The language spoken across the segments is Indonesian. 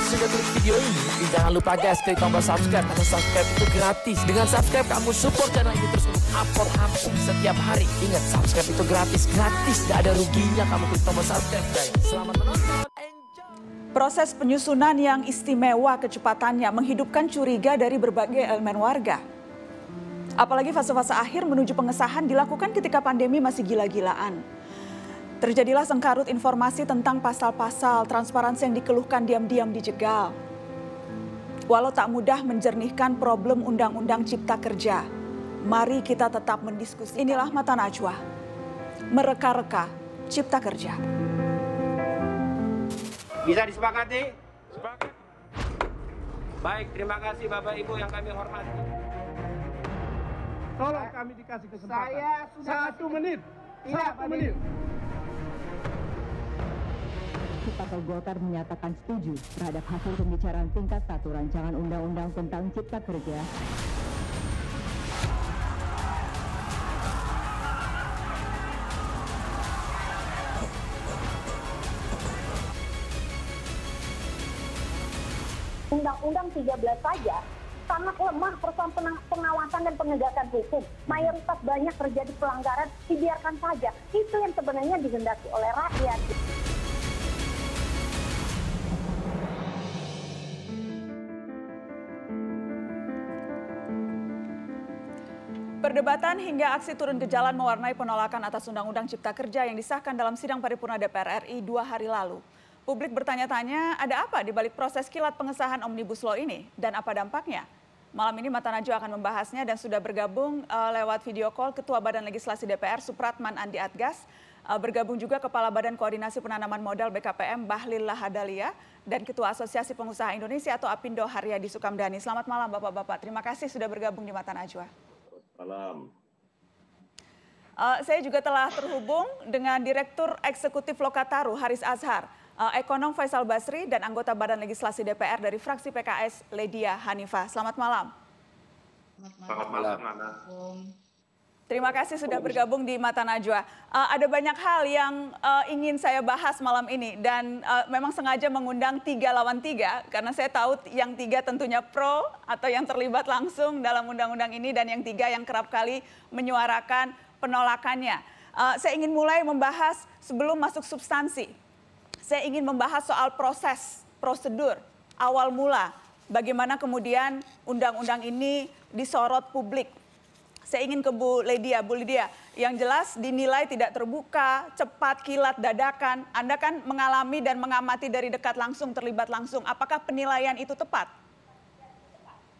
sudah klik video ini, jangan lupa guys klik tombol subscribe karena subscribe itu gratis. Dengan subscribe kamu support channel ini terus untuk upload setiap hari. Ingat subscribe itu gratis, gak ada ruginya kamu klik tombol subscribe guys. Selamat menonton. Proses penyusunan yang istimewa kecepatannya menghidupkan curiga dari berbagai elemen warga. Apalagi fase-fase akhir menuju pengesahan dilakukan ketika pandemi masih gila-gilaan. Terjadilah sengkarut informasi tentang pasal-pasal transparansi yang dikeluhkan diam-diam dijegal. Walau tak mudah menjernihkan problem Undang-Undang Cipta Kerja, mari kita tetap mendiskusikan. Inilah Mata Najwa, mereka-reka Cipta Kerja. Bisa disepakati? Sepakat. Baik, terima kasih Bapak Ibu yang kami hormati. Tolong kami dikasih kesempatan. Saya sudah 1 menit. Tidak, 1 menit. Partai Golkar menyatakan setuju terhadap hasil pembicaraan tingkat 1 rancangan undang-undang tentang Cipta Kerja. Undang-Undang 13 saja sangat lemah persoalan pengawasan dan penegakan hukum. Mayoritas banyak terjadi pelanggaran, dibiarkan saja. Itu yang sebenarnya dihendaki oleh rakyat. Perdebatan hingga aksi turun ke jalan mewarnai penolakan atas Undang-Undang Cipta Kerja yang disahkan dalam sidang paripurna DPR RI 2 hari lalu. Publik bertanya-tanya, ada apa di balik proses kilat pengesahan Omnibus Law ini dan apa dampaknya? Malam ini Mata Najwa akan membahasnya dan sudah bergabung lewat video call Ketua Badan Legislasi DPR Supratman Andi Adgas, bergabung juga Kepala Badan Koordinasi Penanaman Modal BKPM Bahlil Lahadalia dan Ketua Asosiasi Pengusaha Indonesia atau Apindo Haryadi Sukamdhani. Selamat malam Bapak-Bapak, terima kasih sudah bergabung di Mata Najwa. Malam. Saya juga telah terhubung dengan Direktur Eksekutif Lokataru Haris Azhar, Ekonom Faisal Basri dan anggota Badan Legislasi DPR dari fraksi PKS Ledia Hanifah. Selamat malam. Selamat malam. Terima kasih sudah bergabung di Mata Najwa. Ada banyak hal yang ingin saya bahas malam ini dan memang sengaja mengundang 3 lawan 3 karena saya tahu yang 3 tentunya pro atau yang terlibat langsung dalam undang-undang ini dan yang 3 yang kerap kali menyuarakan penolakannya. Saya ingin mulai membahas sebelum masuk substansi. Saya ingin membahas soal proses, prosedur, awal mula, bagaimana kemudian undang-undang ini disorot publik. Saya ingin ke Bu Lydia, yang jelas dinilai tidak terbuka, cepat, kilat, dadakan. Anda kan mengalami dan mengamati dari dekat langsung, terlibat langsung. Apakah penilaian itu tepat?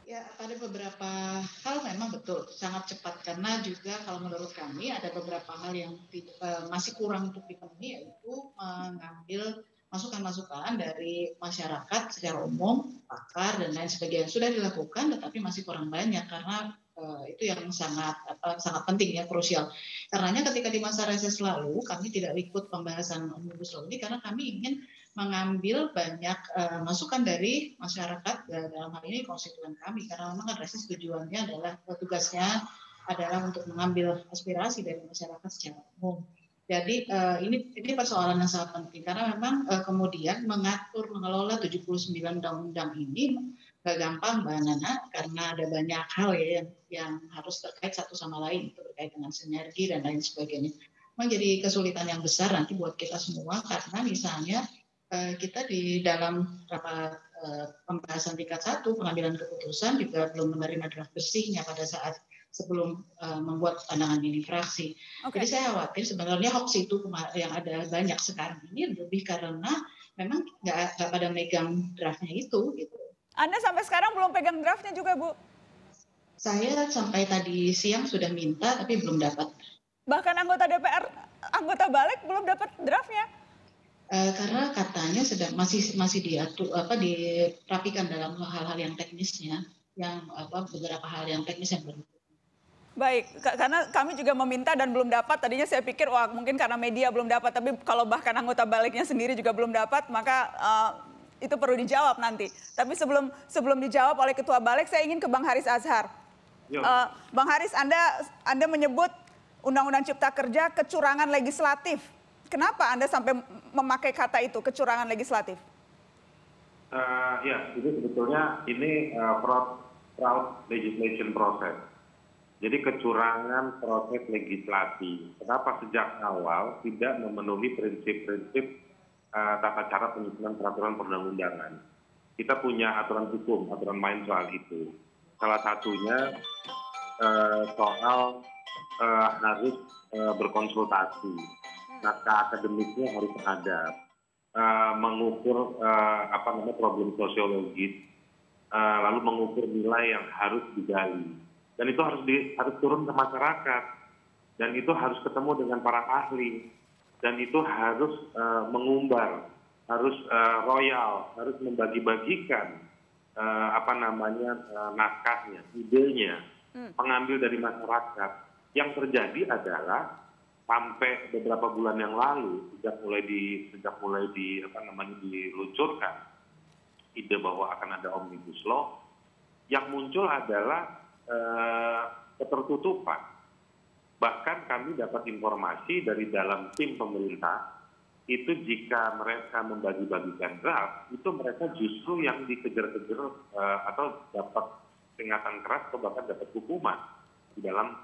Ya, ada beberapa hal memang betul, sangat cepat. Karena juga kalau menurut kami ada beberapa hal yang masih kurang untuk dipenuhi, yaitu mengambil masukan-masukan dari masyarakat secara umum, pakar, dan lain sebagainya. Sudah dilakukan, tetapi masih kurang banyak karena itu yang sangat penting ya, krusial. Karenanya ketika di masa reses lalu kami tidak ikut pembahasan Omnibus Law ini karena kami ingin mengambil banyak masukan dari masyarakat, dalam hal ini konstituen kami, karena memang kan reses tujuannya adalah tugasnya adalah untuk mengambil aspirasi dari masyarakat secara umum. Jadi ini persoalan yang sangat penting karena memang kemudian mengelola 79 undang-undang ini gak gampang Mbak Nana, karena ada banyak hal ya yang harus terkait satu sama lain, itu terkait dengan sinergi dan lain sebagainya. Menjadi kesulitan yang besar nanti buat kita semua karena misalnya kita di dalam rapat pembahasan tingkat 1 pengambilan keputusan juga belum menerima draft bersihnya pada saat sebelum membuat pandangan mini fraksi. Okay. Jadi saya khawatir sebenarnya hoax itu yang ada banyak sekarang ini lebih karena memang nggak pada megang draftnya itu gitu. Anda sampai sekarang belum pegang draftnya juga, Bu? Saya sampai tadi siang sudah minta, tapi belum dapat. Bahkan anggota DPR, anggota Balik belum dapat draftnya? Karena katanya masih diatur, dirapikan dalam hal-hal yang teknisnya, beberapa hal yang teknis yang belum. Baik, karena kami juga meminta dan belum dapat. Tadinya saya pikir, wah mungkin karena media belum dapat, tapi kalau bahkan anggota Baliknya sendiri juga belum dapat, maka itu perlu dijawab nanti. Tapi sebelum dijawab oleh Ketua Balik, saya ingin ke Bang Haris Azhar. Bang Haris, Anda menyebut Undang-Undang Cipta Kerja kecurangan legislatif. Kenapa Anda sampai memakai kata itu, kecurangan legislatif? Ya, itu sebetulnya ini fraud legislation process. Jadi kecurangan proses legislasi. Kenapa sejak awal tidak memenuhi prinsip-prinsip tata cara penyusunan peraturan perundang-undangan? Kita punya aturan hukum, aturan main soal itu. Salah satunya soal harus berkonsultasi, naskah akademiknya harus ada, mengukur problem sosiologis, lalu mengukur nilai yang harus digali. Dan itu harus turun ke masyarakat, dan itu harus ketemu dengan para ahli, dan itu harus mengumbar, harus royal, harus membagi-bagikan naskahnya, idenya, mengambil dari masyarakat. Yang terjadi adalah sampai beberapa bulan yang lalu, sejak mulai diluncurkan ide bahwa akan ada omnibus law, yang muncul adalah ketertutupan. Bahkan kami dapat informasi dari dalam tim pemerintah, itu jika mereka membagi-bagikan draft, itu mereka justru yang dikejar-kejar atau dapat peringatan keras atau bahkan dapat hukuman di dalam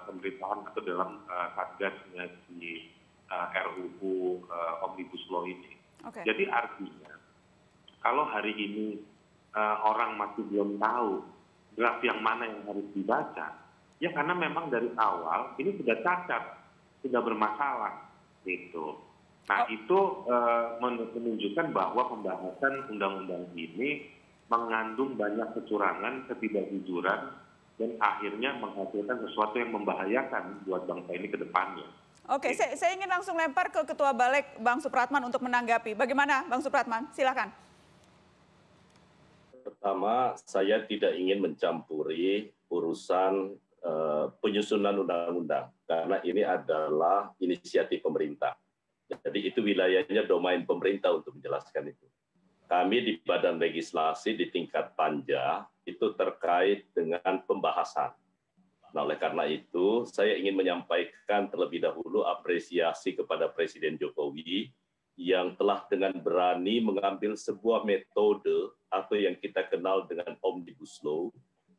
pemerintahan atau dalam satgasnya di RUU Omnibus Law ini. Okay. Jadi artinya, kalau hari ini orang masih belum tahu draft yang mana yang harus dibaca, ya karena memang dari awal ini sudah cacat, sudah bermasalah, gitu. Nah itu menunjukkan bahwa pembahasan undang-undang ini mengandung banyak kecurangan, ketidakjujuran, dan akhirnya menghasilkan sesuatu yang membahayakan buat bangsa ini ke depannya. Oke, saya ingin langsung lempar ke Ketua Balik, Bang Supratman, untuk menanggapi. Bagaimana, Bang Supratman? Silakan. Pertama, saya tidak ingin mencampuri urusan penyusunan undang-undang, karena ini adalah inisiatif pemerintah. Jadi itu wilayahnya domain pemerintah untuk menjelaskan itu. Kami di Badan Legislasi di tingkat panja itu terkait dengan pembahasan. Nah, oleh karena itu, saya ingin menyampaikan terlebih dahulu apresiasi kepada Presiden Jokowi yang telah dengan berani mengambil sebuah metode atau yang kita kenal dengan Omnibus Law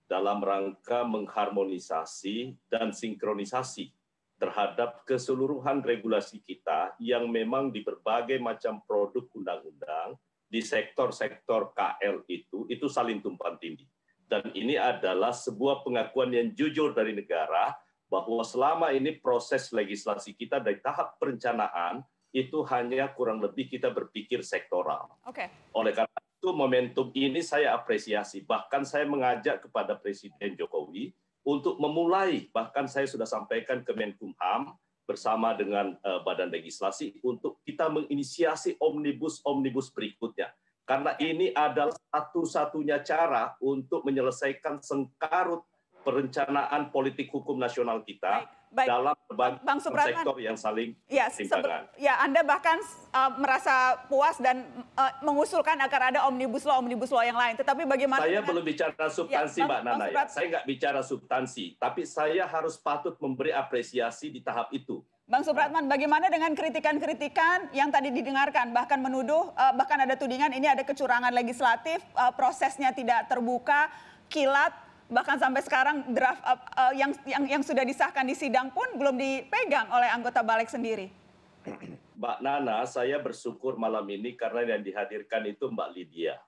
dalam rangka mengharmonisasi dan sinkronisasi terhadap keseluruhan regulasi kita yang memang di berbagai macam produk undang-undang di sektor-sektor KL itu saling tumpang tindih. Dan ini adalah sebuah pengakuan yang jujur dari negara bahwa selama ini proses legislasi kita dari tahap perencanaan itu hanya kurang lebih kita berpikir sektoral. Okay. Oleh karena itu momentum ini saya apresiasi. Bahkan saya mengajak kepada Presiden Jokowi untuk memulai, bahkan saya sudah sampaikan ke Menkumham bersama dengan Badan Legislasi untuk kita menginisiasi omnibus berikutnya. Karena ini adalah satu-satunya cara untuk menyelesaikan sengkarut perencanaan politik hukum nasional kita dalam berbagai sektor yang saling bertimbangan. Ya, Anda bahkan merasa puas dan mengusulkan agar ada omnibus law yang lain. Tetapi bagaimana? Saya belum bicara substansi, Mbak Nana. Ya. Saya nggak bicara substansi, tapi saya harus patut memberi apresiasi di tahap itu. Bang Supratman, bagaimana dengan kritikan-kritikan yang tadi didengarkan, bahkan menuduh, bahkan ada tudingan ini ada kecurangan legislatif, prosesnya tidak terbuka, kilat, bahkan sampai sekarang draft yang sudah disahkan di sidang pun belum dipegang oleh anggota Balik sendiri. Mbak Nana, saya bersyukur malam ini karena yang dihadirkan itu Mbak Lydia.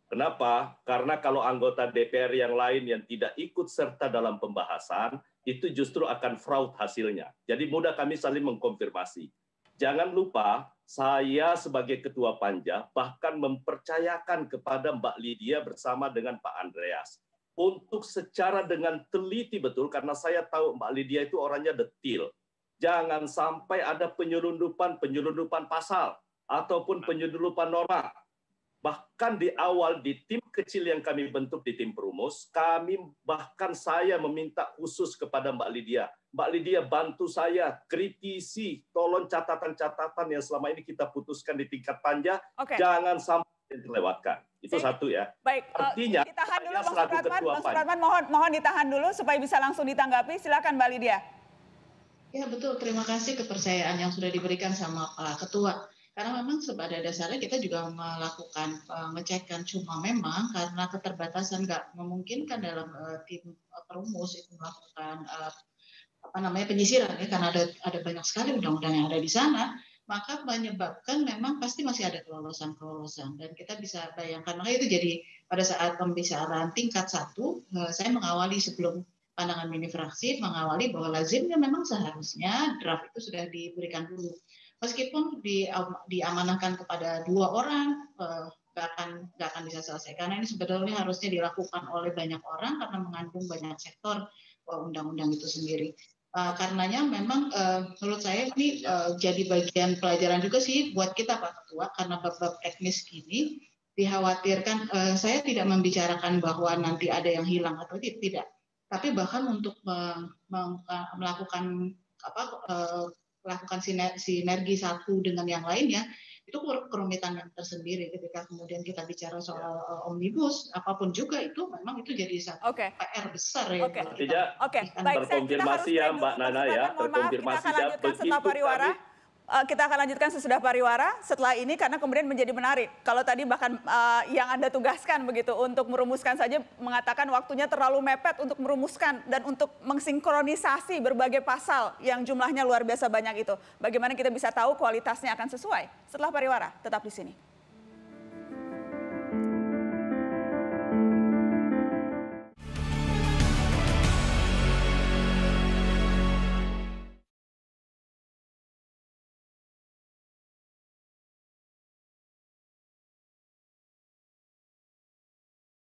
Kenapa? Karena kalau anggota DPR yang lain yang tidak ikut serta dalam pembahasan, itu justru akan fraud hasilnya. Jadi mudah kami saling mengkonfirmasi. Jangan lupa, saya sebagai Ketua Panja bahkan mempercayakan kepada Mbak Lydia bersama dengan Pak Andreas untuk secara dengan teliti betul, karena saya tahu Mbak Lydia itu orangnya detil. Jangan sampai ada penyelundupan pasal ataupun penyelundupan norma. Bahkan di awal di tim kecil yang kami bentuk di tim perumus, bahkan saya meminta khusus kepada Mbak Lydia. Mbak Lydia, bantu saya kritisi, tolong catatan-catatan yang selama ini kita putuskan di tingkat panja, jangan sampai terlewatkan. Itu satu ya. Baik, artinya ditahan dulu Bang Supratman, mohon ditahan dulu supaya bisa langsung ditanggapi. Silakan Mbak Lydia. Ya betul, terima kasih kepercayaan yang sudah diberikan sama Pak Ketua. Karena memang pada dasarnya kita juga melakukan pengecekan, cuma memang karena keterbatasan nggak memungkinkan dalam tim perumus itu melakukan penyisiran ya, karena ada banyak sekali undang-undang yang ada di sana, maka menyebabkan memang pasti masih ada kelolosan dan kita bisa bayangkan, makanya itu jadi pada saat pembicaraan tingkat 1 saya mengawali sebelum pandangan mini fraksi mengawali bahwa lazimnya memang seharusnya draft itu sudah diberikan dulu. Meskipun diamanahkan kepada 2 orang, nggak akan bisa selesai. Karena ini sebetulnya harusnya dilakukan oleh banyak orang karena mengandung banyak sektor undang-undang itu sendiri. Karenanya memang menurut saya ini jadi bagian pelajaran juga sih buat kita Pak Ketua, karena bab-bab teknis gini dikhawatirkan, saya tidak membicarakan bahwa nanti ada yang hilang atau tidak. Tapi bahkan untuk melakukan sinergi satu dengan yang lainnya, itu kerumitan yang tersendiri ketika kemudian kita bicara soal omnibus, apapun juga itu memang itu jadi satu PR besar ya. Terkonfirmasi ya Mbak Nana ya, terkonfirmasi ya begitu kita akan lanjutkan sesudah pariwara setelah ini karena kemudian menjadi menarik. Kalau tadi bahkan yang Anda tugaskan begitu untuk merumuskan saja mengatakan waktunya terlalu mepet untuk merumuskan dan untuk mengsinkronisasi berbagai pasal yang jumlahnya luar biasa banyak itu. Bagaimana kita bisa tahu kualitasnya akan sesuai? Setelah pariwara, tetap di sini.